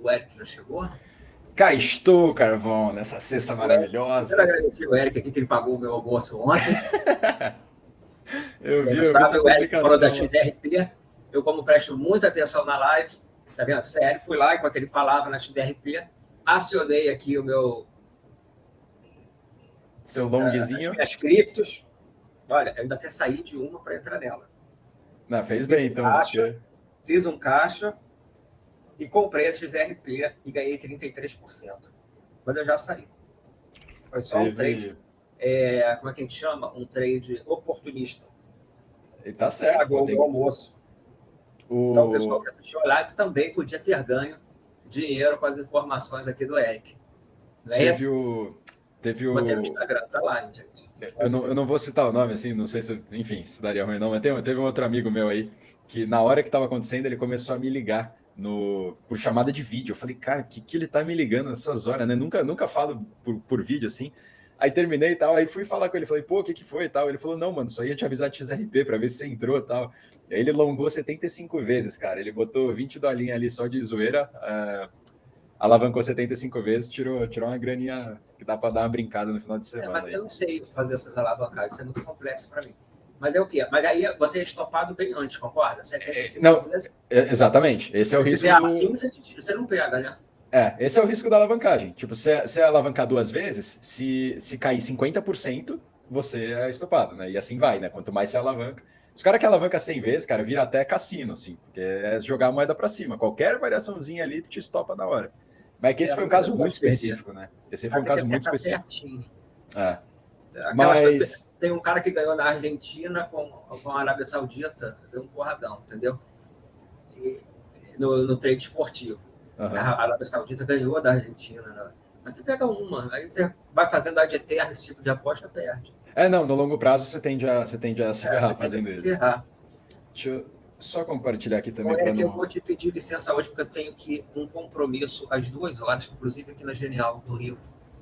O Eric já chegou? Cá estou, Carvão, nessa sexta Quero maravilhosa. agradecer o Eric aqui, que ele pagou o meu almoço ontem. Eu Quem vi, não eu vi sabe, sua o Eric falou da publicação lá. XRP. Eu, como presto muita atenção na live, tá vendo? Sério, fui lá, enquanto ele falava na XRP, acionei aqui Seu as longzinho. minhas criptos. Olha, eu ainda até saí de uma para entrar nela. Não, fez Fiz bem um então, caixa, porque fiz um caixa e comprei a XRP e ganhei 33%. Mas eu já saí. Foi só um trade, teve. como é que a gente chama? Um trade oportunista. E tá certo, pô. Pagou o meu almoço. Então, o pessoal O... que assistiu a live também podia ter ganho dinheiro com as informações aqui do Eric. Não é Teve isso? o. Teve Botei no o. Instagram, tá lá, gente. Vocês Eu podem não, eu ver. não vou citar o nome, assim, não sei se. Enfim, se daria ruim não, mas teve um outro amigo meu aí que, na hora que tava acontecendo, ele começou a me ligar por chamada de vídeo. Eu falei, cara, que ele tá me ligando nessas horas, né? Nunca falo por vídeo assim. Aí terminei e tal, aí fui falar com ele, falei, pô, o que foi e tal? Ele falou, não, mano, só ia te avisar de XRP pra ver se você entrou e tal. E aí ele longou 75 vezes, cara. Ele botou 20 dolinhas ali só de zoeira, alavancou 75 vezes, tirou uma graninha que dá pra dar uma brincada no final de semana Mas eu aí. não sei fazer essas alavancagens, isso é muito complexo para mim. Mas é o quê? Mas aí você é estopado bem antes, concorda? 75 Não, vezes. exatamente. Esse é o Se risco tiver assim, do. você não pega, né? Esse é o risco da alavancagem. Tipo, se alavancar duas vezes, se cair 50%, você é estopado, né? E assim vai, né? Quanto mais você alavanca. Os caras que alavanca 100 vezes, cara, vira até cassino, assim, porque é jogar a moeda para cima. Qualquer variaçãozinha ali te estopa na hora. Mas é que esse foi um Mas eu caso não muito gosto de perder. específico, né? Esse foi Ela um tem que caso muito acertar específico. certinho. É. Aquelas coisas. Mas. Tem um cara que ganhou na Argentina com a Arábia Saudita, deu um porradão, entendeu? E, no trade esportivo. Aham. A Arábia Saudita ganhou da Argentina, né? Mas você pega uma, aí você vai fazendo ad eterno esse tipo de aposta, perde. Não, no longo prazo você tende a se Você ferrar tende a fazendo se isso. ferrar. Deixa eu só compartilhar aqui Bom, também para Eric, eu não. vou te pedir licença hoje, porque eu tenho que um compromisso às 2 horas, inclusive aqui na Genial, do Rio.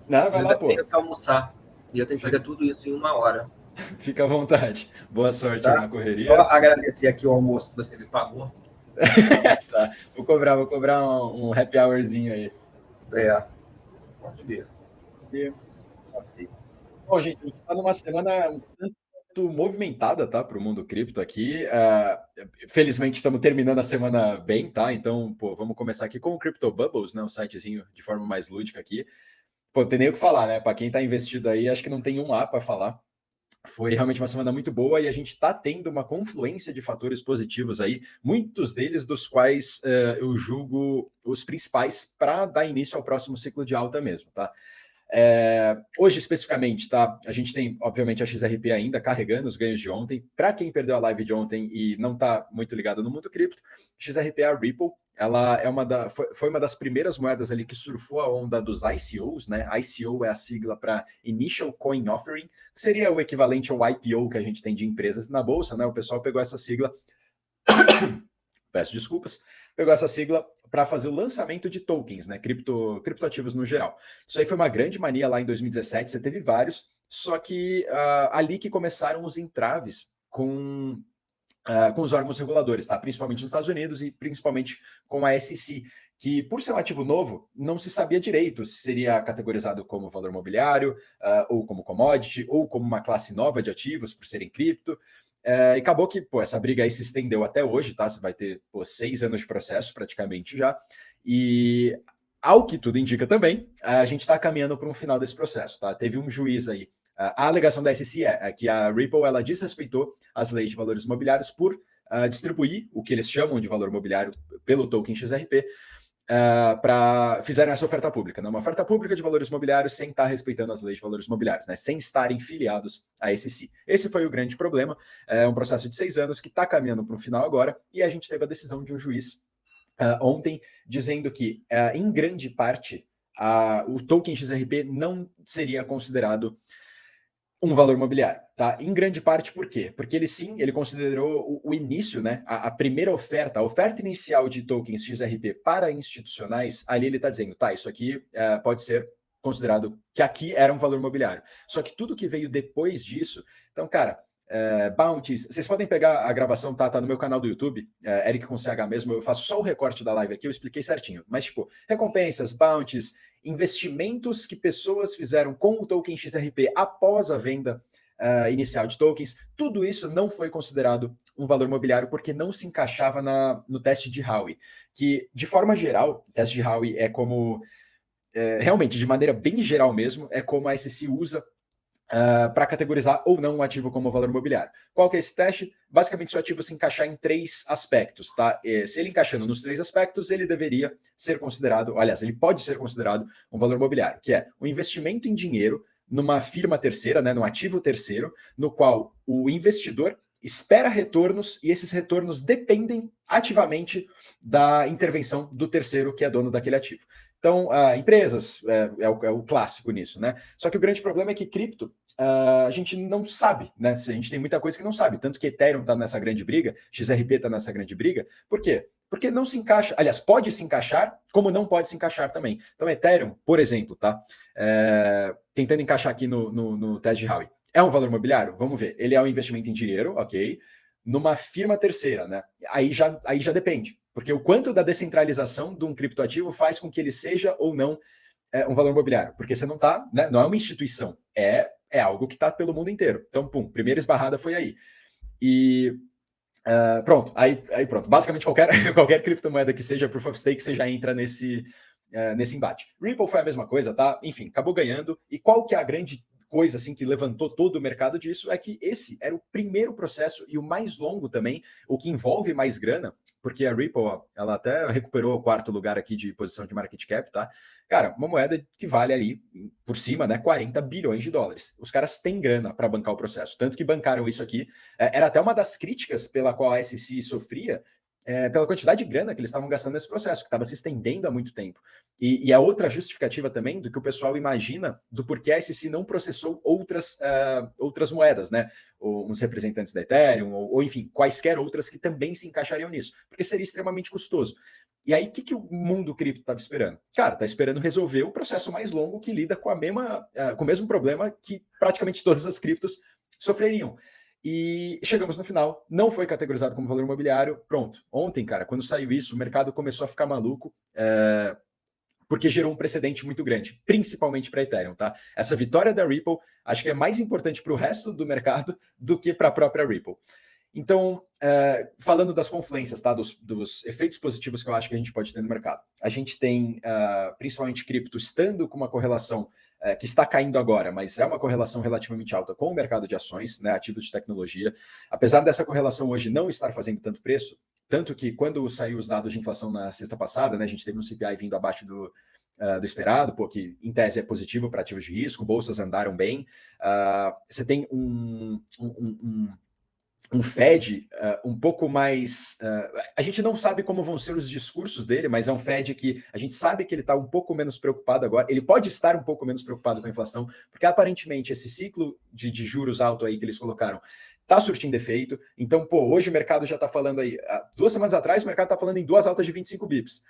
Não, E vai eu lá, ainda pô. tenho que almoçar. E eu tenho que fazer Fica, tudo isso em 1 hora. fica à vontade. Boa sorte aí Tá? na Só correria. agradecer aqui o almoço que você me pagou. Tá. Vou cobrar um happy hourzinho aí. Pode ver. E, ok. Bom, gente, a gente está numa semana um tanto movimentada, tá, para o mundo cripto aqui. Felizmente estamos terminando a semana bem, tá? Então, pô, vamos começar aqui com o Crypto Bubbles, né? Um sitezinho de forma mais lúdica aqui. Pô, não tem nem o que falar, né? Para quem está investido aí, acho que não tem um A para falar. Foi realmente uma semana muito boa e a gente está tendo uma confluência de fatores positivos aí, muitos deles dos quais eu julgo os principais para dar início ao próximo ciclo de alta mesmo, tá? Hoje, especificamente, tá? A gente tem, obviamente, a XRP ainda carregando os ganhos de ontem. Para quem perdeu a live de ontem e não está muito ligado no mundo cripto, XRP é a Ripple. Ela é foi uma das primeiras moedas ali que surfou a onda dos ICOs, né? ICO é a sigla para Initial Coin Offering, que seria o equivalente ao IPO que a gente tem de empresas na bolsa, né? O pessoal pegou essa sigla, peço desculpas, pegou essa sigla para fazer o lançamento de tokens, né? Criptoativos no geral. Isso aí foi uma grande mania lá em 2017, você teve vários, só que ali que começaram os entraves com os órgãos reguladores, tá? Principalmente nos Estados Unidos e principalmente com a SEC, que por ser um ativo novo, não se sabia direito se seria categorizado como valor mobiliário, ou como commodity, ou como uma classe nova de ativos por serem cripto. E acabou que essa briga aí se estendeu até hoje, tá? Você vai ter 6 anos de processo praticamente já. E ao que tudo indica também, a gente está caminhando para um final desse processo, tá? Teve um juiz aí. A alegação da SEC é que a Ripple ela desrespeitou as leis de valores imobiliários por distribuir o que eles chamam de valor imobiliário pelo token XRP, fizeram essa oferta pública, né? Uma oferta pública de valores imobiliários sem estar respeitando as leis de valores imobiliários, né? Sem estarem filiados à SEC. Esse foi o grande problema. É um processo de 6 anos que está caminhando para o final agora, e a gente teve a decisão de um juiz ontem dizendo que, em grande parte, o token XRP não seria considerado um valor imobiliário, tá? Em grande parte, por quê? Porque ele considerou o início, né? A primeira oferta, a oferta inicial de tokens XRP para institucionais, ali ele está dizendo, tá, isso aqui pode ser considerado que aqui era um valor imobiliário. Só que tudo que veio depois disso, então, cara, bounties. Vocês podem pegar a gravação, tá no meu canal do YouTube, Eric com CH mesmo, eu faço só o recorte da live aqui, eu expliquei certinho. Mas, tipo, recompensas, bounties, investimentos que pessoas fizeram com o token XRP após a venda inicial de tokens, tudo isso não foi considerado um valor mobiliário porque não se encaixava no teste de Howey, que, de forma geral, o teste de Howey é como, realmente, de maneira bem geral mesmo, é como a SEC usa para categorizar ou não um ativo como valor mobiliário. Qual que é esse teste? Basicamente, se o ativo se encaixar em 3 aspectos, tá? Se ele encaixando nos 3 aspectos, ele deveria ser considerado, aliás, ele pode ser considerado um valor mobiliário, que é o investimento em dinheiro numa firma terceira, né, num ativo terceiro, no qual o investidor espera retornos e esses retornos dependem ativamente da intervenção do terceiro que é dono daquele ativo. Então, empresas é o clássico nisso, né? Só que o grande problema é que cripto, a gente não sabe, né? A gente tem muita coisa que não sabe. Tanto que Ethereum está nessa grande briga, XRP está nessa grande briga. Por quê? Porque não se encaixa, aliás, pode se encaixar, como não pode se encaixar também. Então, Ethereum, por exemplo, tá? Tentando encaixar aqui no teste de Howey. É um valor imobiliário? Vamos ver. Ele é um investimento em dinheiro, ok? Numa firma terceira, né? Aí já depende. Porque o quanto da descentralização de um criptoativo faz com que ele seja ou não um valor imobiliário. Porque você não está, né, não é uma instituição, é algo que está pelo mundo inteiro. Então, pum, primeira esbarrada foi aí. E pronto, aí pronto. Basicamente, qualquer criptomoeda que seja Proof of Stake, você já entra nesse embate. Ripple foi a mesma coisa, tá? Enfim, acabou ganhando. E qual que é a grande coisa assim que levantou todo o mercado disso é que esse era o primeiro processo e o mais longo também, o que envolve mais grana, porque a Ripple, ó, ela até recuperou o 4º lugar aqui de posição de market cap, tá? Cara, uma moeda que vale ali por cima, né, 40 bilhões de dólares. Os caras têm grana para bancar o processo, tanto que bancaram isso aqui. Era até uma das críticas pela qual a SEC sofria, pela quantidade de grana que eles estavam gastando nesse processo, que estava se estendendo há muito tempo. E a outra justificativa também do que o pessoal imagina do porquê a SEC não processou outras moedas, né? Os representantes da Ethereum, ou enfim, quaisquer outras que também se encaixariam nisso, porque seria extremamente custoso. E aí, o que o mundo cripto estava esperando? Cara, está esperando resolver o processo mais longo que lida com com o mesmo problema que praticamente todas as criptos sofreriam. E chegamos no final, não foi categorizado como valor imobiliário, pronto. Ontem, cara, quando saiu isso, o mercado começou a ficar maluco, porque gerou um precedente muito grande, principalmente para Ethereum, tá? Essa vitória da Ripple, acho que é mais importante para o resto do mercado do que para a própria Ripple. Então, falando das confluências, tá? Dos efeitos positivos que eu acho que a gente pode ter no mercado. A gente tem, principalmente cripto, estando com uma correlação que está caindo agora, mas é uma correlação relativamente alta com o mercado de ações, né, ativos de tecnologia. Apesar dessa correlação hoje não estar fazendo tanto preço, tanto que quando saiu os dados de inflação na sexta passada, né, a gente teve um CPI vindo abaixo do esperado, que em tese é positivo para ativos de risco, bolsas andaram bem. Você tem um Fed um pouco mais... a gente não sabe como vão ser os discursos dele, mas é um Fed que a gente sabe que ele está um pouco menos preocupado agora. Ele pode estar um pouco menos preocupado com a inflação, porque aparentemente esse ciclo de juros alto aí que eles colocaram está surtindo efeito. Então, hoje o mercado já está falando aí... 2 semanas atrás o mercado está falando em 2 altas de 25 bips.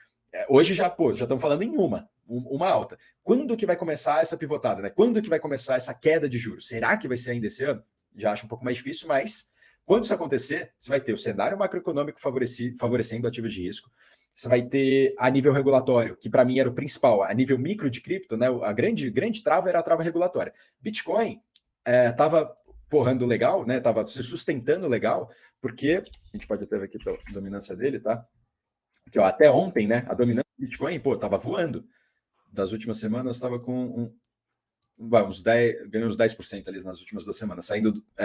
Hoje já estão falando em uma alta. Quando que vai começar essa pivotada, né? Quando que vai começar essa queda de juros? Será que vai ser ainda esse ano? Já acho um pouco mais difícil, mas... quando isso acontecer, você vai ter o cenário macroeconômico favorecendo ativos de risco. Você vai ter a nível regulatório, que para mim era o principal, a nível micro de cripto, né? A grande trava era a trava regulatória. Bitcoin estava porrando legal, né? Estava se sustentando legal, porque a gente pode até ver aqui a dominância dele, tá? Que até ontem, né? A dominância do Bitcoin, estava voando. Das últimas semanas estava com uns 10, ganhou uns 10% ali nas últimas 2 semanas,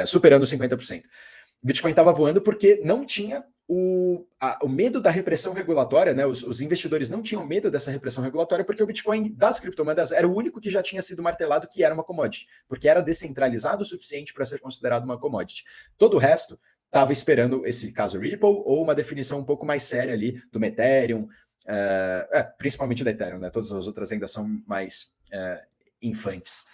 superando 50%. Bitcoin estava voando porque não tinha o medo da repressão regulatória, né? Os investidores não tinham medo dessa repressão regulatória porque o Bitcoin das criptomoedas era o único que já tinha sido martelado que era uma commodity, porque era descentralizado o suficiente para ser considerado uma commodity. Todo o resto estava esperando esse caso Ripple ou uma definição um pouco mais séria ali do Ethereum, principalmente da Ethereum, né? Todas as outras ainda são mais infantes.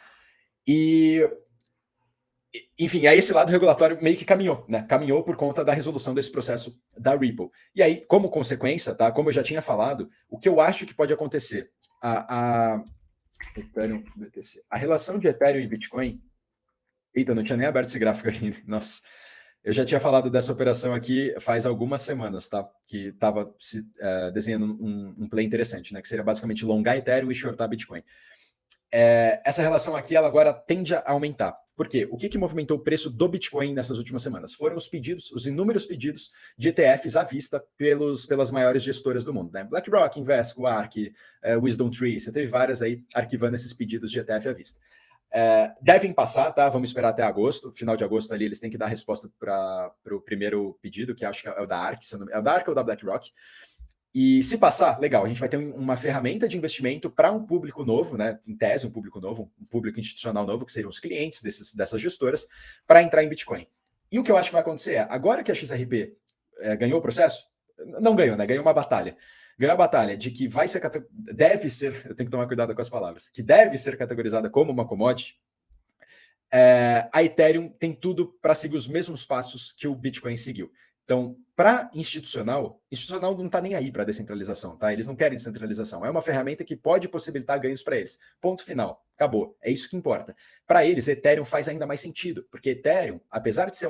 Enfim, aí esse lado regulatório meio que caminhou, né? Caminhou por conta da resolução desse processo da Ripple. E aí, como consequência, tá? Como eu já tinha falado, o que eu acho que pode acontecer? A relação de Ethereum e Bitcoin, Eita, não tinha nem aberto esse gráfico aqui. Nossa. Eu já tinha falado dessa operação aqui faz algumas semanas, tá? Que estava desenhando um play interessante, né? Que seria basicamente longar Ethereum e shortar Bitcoin. Essa relação aqui, ela agora tende a aumentar. Por quê? O que movimentou o preço do Bitcoin nessas últimas semanas? Foram os pedidos, os inúmeros pedidos de ETFs à vista pelas maiores gestoras do mundo, né? BlackRock, Invesco, Ark, Wisdom Tree, você teve várias aí arquivando esses pedidos de ETF à vista. Devem passar, tá? Vamos esperar até agosto. Final de agosto ali, eles têm que dar a resposta para o primeiro pedido, que acho que é o da Ark, é o da Ark ou da BlackRock. E se passar, legal, a gente vai ter uma ferramenta de investimento para um público novo, né? Em tese, um público novo, um público institucional novo, que seriam os clientes dessas gestoras, para entrar em Bitcoin. E o que eu acho que vai acontecer é, agora que a XRP ganhou o processo, não ganhou, né? Ganhou uma batalha. Ganhou a batalha de que deve ser, eu tenho que tomar cuidado com as palavras, que deve ser categorizada como uma commodity. A Ethereum tem tudo para seguir os mesmos passos que o Bitcoin seguiu. Então, para institucional não está nem aí para descentralização, tá? Eles não querem descentralização. É uma ferramenta que pode possibilitar ganhos para eles. Ponto final. Acabou. É isso que importa. Para eles, Ethereum faz ainda mais sentido, porque Ethereum, apesar de ser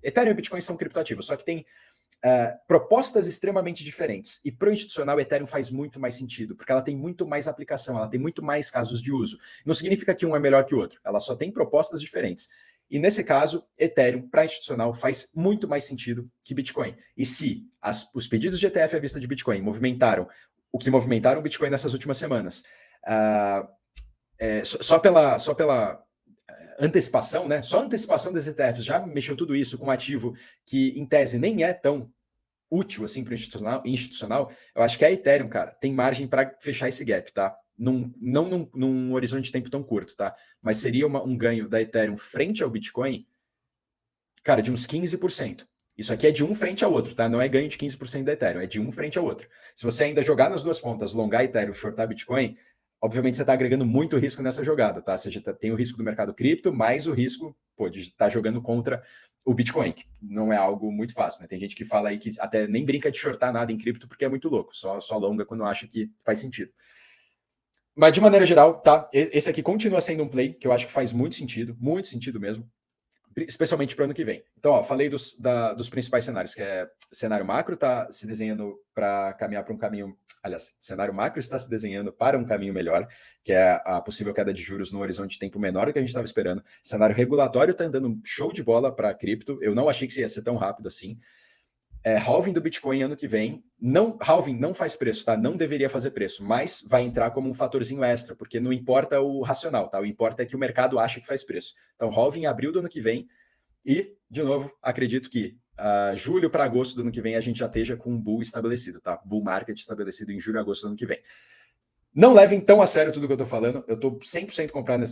Ethereum e Bitcoin são criptoativos, só que tem propostas extremamente diferentes. E para o institucional, Ethereum faz muito mais sentido, porque ela tem muito mais aplicação, ela tem muito mais casos de uso. Não significa que um é melhor que o outro, ela só tem propostas diferentes. E nesse caso, Ethereum para institucional faz muito mais sentido que Bitcoin. E se os pedidos de ETF à vista de Bitcoin movimentaram o que movimentaram o Bitcoin nessas últimas semanas, só pela antecipação, né? Só a antecipação dos ETFs já mexeu tudo isso com um ativo que, em tese, nem é tão útil assim para o institucional. Eu acho que a Ethereum, cara, tem margem para fechar esse gap, tá? Não num horizonte de tempo tão curto, tá? Mas seria um ganho da Ethereum frente ao Bitcoin, cara, de uns 15%. Isso aqui é de um frente ao outro, tá? Não é ganho de 15% da Ethereum, é de um frente ao outro. Se você ainda jogar nas duas pontas, longar Ethereum, shortar Bitcoin, obviamente você está agregando muito risco nessa jogada, tá? Você já tem o risco do mercado cripto, mais o risco de estar jogando contra o Bitcoin, que não é algo muito fácil, né? Tem gente que fala aí que até nem brinca de shortar nada em cripto porque é muito louco, só longa quando acha que faz sentido. Mas de maneira geral, tá? Esse aqui continua sendo um play que eu acho que faz muito sentido mesmo, especialmente para o ano que vem. Então, ó, falei dos principais cenários, que é cenário macro está se desenhando para caminhar para um caminho. Aliás, cenário macro está se desenhando para um caminho melhor, que é a possível queda de juros no horizonte de tempo menor do que a gente estava esperando. Cenário regulatório está andando show de bola para cripto. Eu não achei que ia ser tão rápido assim. Halving do Bitcoin ano que vem. Halving não faz preço, tá? Não deveria fazer preço, mas vai entrar como um fatorzinho extra, porque não importa o racional, tá? O importa é que o mercado acha que faz preço. Então, halving em abril do ano que vem. E, de novo, acredito que julho para agosto do ano que vem a gente já esteja com um bull estabelecido, tá? Bull market estabelecido em julho e agosto do ano que vem. Não levem tão a sério tudo que eu estou falando. Eu estou 100% comprado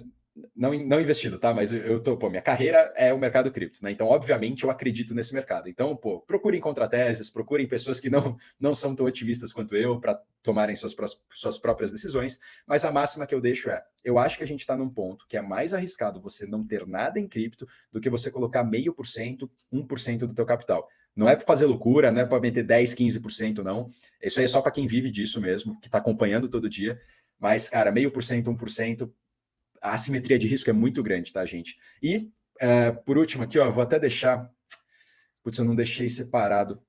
não investido, tá? Mas minha carreira é o mercado cripto, né? Então, obviamente, eu acredito nesse mercado. Então, procurem contrateses, procurem pessoas que não são tão otimistas quanto eu para tomarem suas próprias decisões. Mas a máxima que eu deixo eu acho que a gente está num ponto que é mais arriscado você não ter nada em cripto do que você colocar 0,5%, 1% do teu capital. Não é para fazer loucura, não é para meter 10%, 15%, não. Isso aí é só para quem vive disso mesmo, que está acompanhando todo dia. Mas, cara, 0,5%, 1%, a assimetria de risco é muito grande, tá, gente? E, por último aqui, ó, vou até deixar... Putz, eu não deixei separado.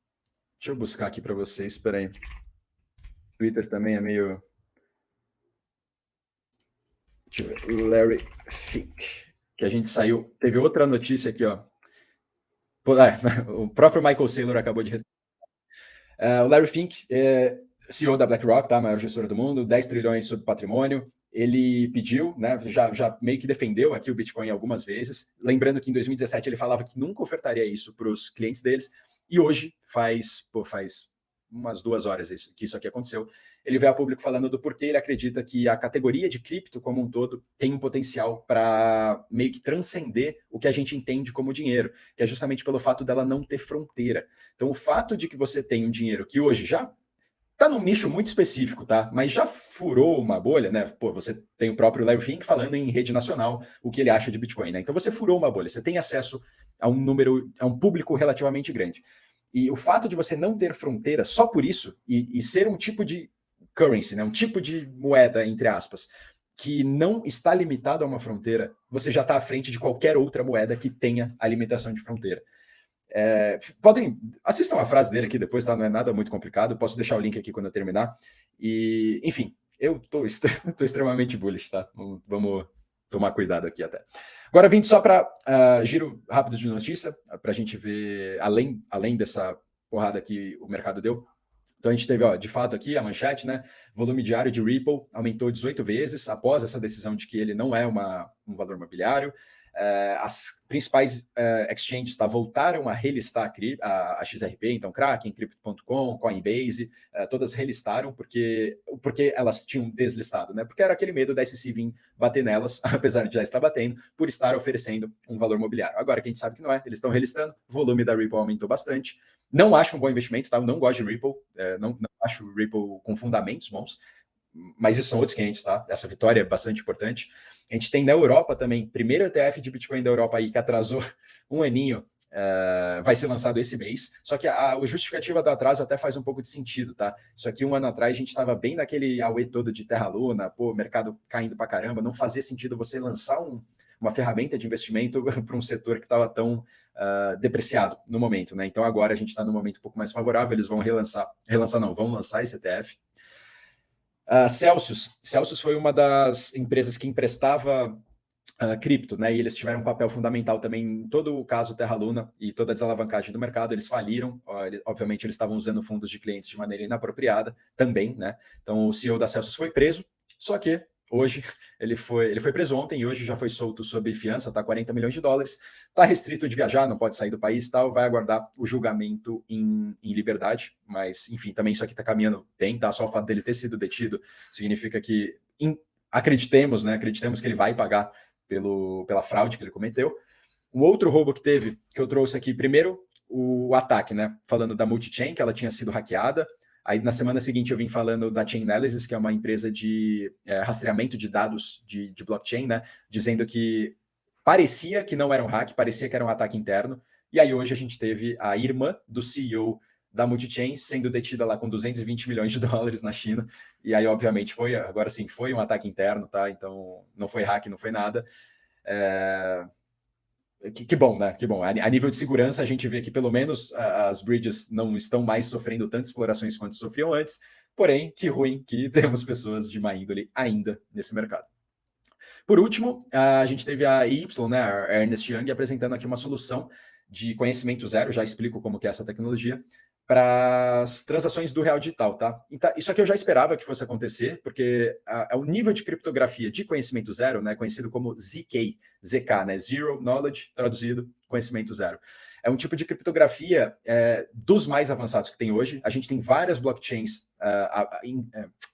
Deixa eu buscar aqui para vocês, espera aí. Twitter também é meio... Deixa eu ver. Larry Fink, que a gente saiu... Teve outra notícia aqui, ó. O próprio Michael Saylor acabou de... O Larry Fink, CEO da BlackRock, tá? A maior gestora do mundo, 10 trilhões sobre patrimônio. Ele pediu, né, já meio que defendeu aqui o Bitcoin algumas vezes. Lembrando que em 2017 ele falava que nunca ofertaria isso para os clientes deles. E hoje, faz umas 2 horas que isso aqui aconteceu, ele veio a público falando do porquê ele acredita que a categoria de cripto como um todo tem um potencial para meio que transcender o que a gente entende como dinheiro, que é justamente pelo fato dela não ter fronteira. Então, o fato de que você tem um dinheiro que hoje já está num nicho muito específico, tá? Mas já furou uma bolha, né? Você tem o próprio Larry Fink falando em rede nacional o que ele acha de Bitcoin, né? Então você furou uma bolha, você tem acesso a um público relativamente grande. E o fato de você não ter fronteira só por isso, e ser um tipo de currency, né? Um tipo de moeda, entre aspas, que não está limitado a uma fronteira, você já está à frente de qualquer outra moeda que tenha a limitação de fronteira. Assistam a frase dele aqui depois, tá? Não é nada muito complicado. Posso deixar o link aqui quando eu terminar. E, enfim, eu tô extremamente bullish, tá? Vamos tomar cuidado aqui até. Agora, vindo só para giro rápido de notícia, para a gente ver, além dessa porrada que o mercado deu. Então a gente teve, de fato, aqui a manchete, né? Volume diário de Ripple aumentou 18 vezes após essa decisão de que ele não é um valor mobiliário. As principais exchanges voltaram a relistar a XRP, então Kraken, Crypto.com, Coinbase, todas relistaram porque elas tinham deslistado, né? Porque era aquele medo da SEC vir bater nelas, apesar de já estar batendo, por estar oferecendo um valor mobiliário. Agora que a gente sabe que não é, eles estão relistando, o volume da Ripple aumentou bastante. Não acho um bom investimento, tá? Eu não gosto de Ripple, não acho Ripple com fundamentos bons, mas isso são outros 500, tá? Essa vitória é bastante importante. A gente tem na Europa também, primeiro ETF de Bitcoin da Europa aí, que atrasou um aninho, vai ser lançado esse mês, só que a justificativa do atraso até faz um pouco de sentido, tá? Isso aqui, um ano atrás, a gente estava bem naquele auê todo de Terra Luna, mercado caindo pra caramba, não fazia sentido você lançar uma ferramenta de investimento para um setor que estava tão depreciado no momento, né? Então agora a gente está num momento um pouco mais favorável, eles vão vão lançar esse ETF. Celsius foi uma das empresas que emprestava cripto, né? E eles tiveram um papel fundamental também em todo o caso Terra Luna e toda a desalavancagem do mercado. Eles faliram, obviamente eles estavam usando fundos de clientes de maneira inapropriada também, né? Então o CEO da Celsius foi preso, só que hoje ele foi preso ontem e hoje já foi solto sob fiança, tá? 40 milhões de dólares, tá restrito de viajar, não pode sair do país, tal, vai aguardar o julgamento em liberdade, mas enfim, também isso aqui tá caminhando bem, tá? Só o fato dele ter sido detido significa que acreditemos que ele vai pagar pela fraude que ele cometeu. Um outro roubo que teve, que eu trouxe aqui, primeiro o ataque, né? Falando da Multichain, que ela tinha sido hackeada. Aí na semana seguinte eu vim falando da Chainalysis, que é uma empresa de rastreamento de dados de blockchain, né? Dizendo que parecia que não era um hack, parecia que era um ataque interno. E aí hoje a gente teve a irmã do CEO da Multichain sendo detida lá com 220 milhões de dólares na China. E aí, obviamente, foi um ataque interno, tá? Então não foi hack, não foi nada. Que bom, né? Que bom. A nível de segurança, a gente vê que pelo menos as bridges não estão mais sofrendo tantas explorações quanto sofriam antes. Porém, que ruim que temos pessoas de má índole ainda nesse mercado. Por último, a gente teve a Y, né, a Ernst Young, apresentando aqui uma solução de conhecimento zero, já explico como que é essa tecnologia, para as transações do real digital, tá? Então, isso aqui eu já esperava que fosse acontecer, porque o nível de criptografia de conhecimento zero, né, conhecido como ZK, né, Zero Knowledge, traduzido, conhecimento zero. É um tipo de criptografia dos mais avançados que tem hoje. A gente tem várias blockchains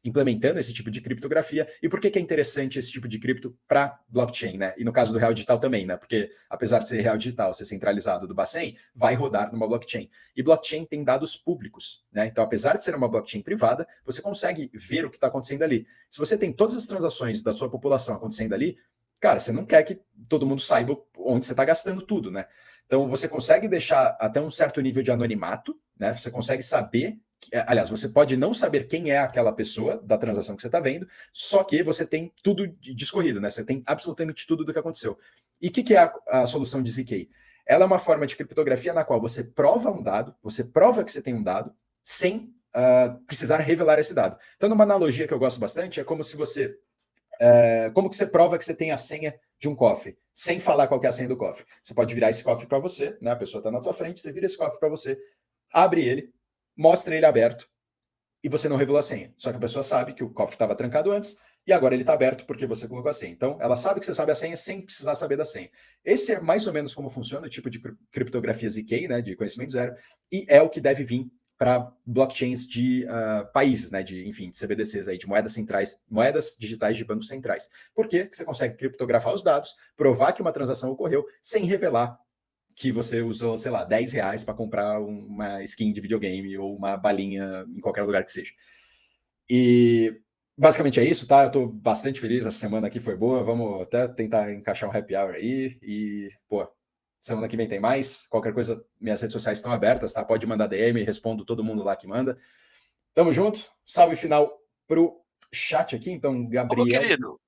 implementando esse tipo de criptografia. E por que é interessante esse tipo de cripto para blockchain, né? E no caso do real digital também, né? Porque apesar de ser real digital, ser centralizado do Bacen, vai rodar numa blockchain. E blockchain tem dados públicos, né? Então, apesar de ser uma blockchain privada, você consegue ver o que está acontecendo ali. Se você tem todas as transações da sua população acontecendo ali, cara, você não quer que todo mundo saiba onde você está gastando tudo, né? Então, você consegue deixar até um certo nível de anonimato, né? Você consegue saber, aliás, você pode não saber quem é aquela pessoa da transação que você está vendo, só que você tem tudo discorrido, né? Você tem absolutamente tudo do que aconteceu. E o que é a solução de ZK? Ela é uma forma de criptografia na qual você prova um dado, você prova que você tem um dado, sem precisar revelar esse dado. Então, numa analogia que eu gosto bastante, é como se você... como que você prova que você tem a senha de um cofre, sem falar qual que é a senha do cofre? Você pode virar esse cofre para você, né? A pessoa está na sua frente, você vira esse cofre para você, abre ele, mostra ele aberto e você não revelou a senha. Só que a pessoa sabe que o cofre estava trancado antes e agora ele está aberto porque você colocou a senha. Então, ela sabe que você sabe a senha sem precisar saber da senha. Esse é mais ou menos como funciona o tipo de criptografia ZK, né, de conhecimento zero, e é o que deve vir para blockchains de países, né, de CBDCs aí, de moedas centrais, moedas digitais de bancos centrais. Por quê? Porque você consegue criptografar os dados, provar que uma transação ocorreu sem revelar que você usou, sei lá, R$10 para comprar uma skin de videogame ou uma balinha em qualquer lugar que seja. E basicamente é isso, tá? Eu tô bastante feliz, essa semana aqui foi boa, vamos até tentar encaixar um happy hour aí e, semana que vem tem mais. Qualquer coisa, minhas redes sociais estão abertas, tá? Pode mandar DM, respondo todo mundo lá que manda. Tamo junto. Salve final pro chat aqui, então, Gabriel. Ô, querido,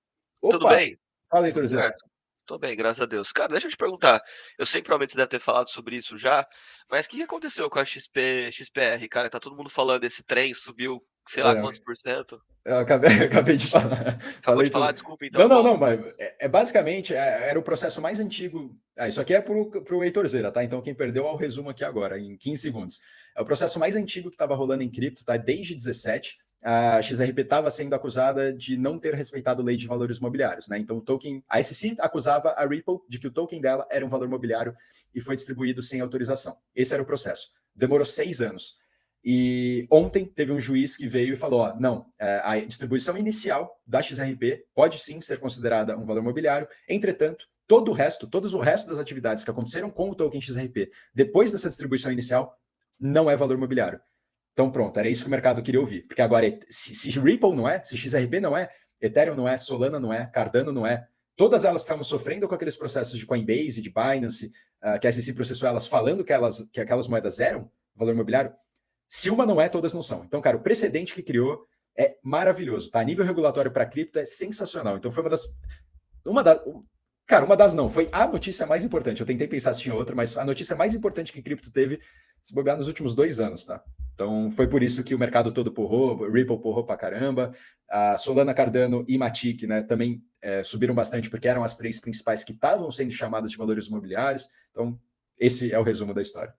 Tudo Opa! bem? Fala, Tudo Heitorzinho. certo. Tô bem, graças a Deus. Cara, deixa eu te perguntar. Eu sei que provavelmente você deve ter falado sobre isso já, mas o que aconteceu com a XPR, cara? Tá todo mundo falando, esse trem subiu sei lá É, quantos por cento. eu acabei, acabei de falar. Acabou de Falei falar? tudo. Desculpa então, Não, não, volta. não, mas basicamente era o processo mais antigo. Isso aqui é para o Heitorzeira, tá? Então quem perdeu é o resumo aqui agora, em 15 segundos. É o processo mais antigo que estava rolando em cripto, tá? Desde 17. A XRP estava sendo acusada de não ter respeitado a lei de valores mobiliários, né? Então o token, a SEC acusava a Ripple de que o token dela era um valor mobiliário e foi distribuído sem autorização. Esse era o processo. Demorou 6 anos. E ontem teve um juiz que veio e falou: ó, não, a distribuição inicial da XRP pode sim ser considerada um valor mobiliário, entretanto, todo o resto das atividades que aconteceram com o token XRP depois dessa distribuição inicial não é valor mobiliário. Então, pronto, era isso que o mercado queria ouvir. Porque agora, se Ripple não é, se XRP não é, Ethereum não é, Solana não é, Cardano não é, todas elas estavam sofrendo com aqueles processos de Coinbase, de Binance, que a SEC processou elas falando que aquelas moedas eram valor mobiliário. Se uma não é, todas não são. Então, cara, o precedente que criou é maravilhoso, tá? A nível regulatório para cripto é sensacional. Então, foi uma das não, foi a notícia mais importante. Eu tentei pensar se tinha outra, mas a notícia mais importante que cripto teve, se bobear, nos últimos 2 anos, tá? Então, foi por isso que o mercado todo porrou, Ripple porrou pra caramba, a Solana, Cardano e Matic, né, também subiram bastante, porque eram as 3 principais que estavam sendo chamadas de valores imobiliários. Então, esse é o resumo da história.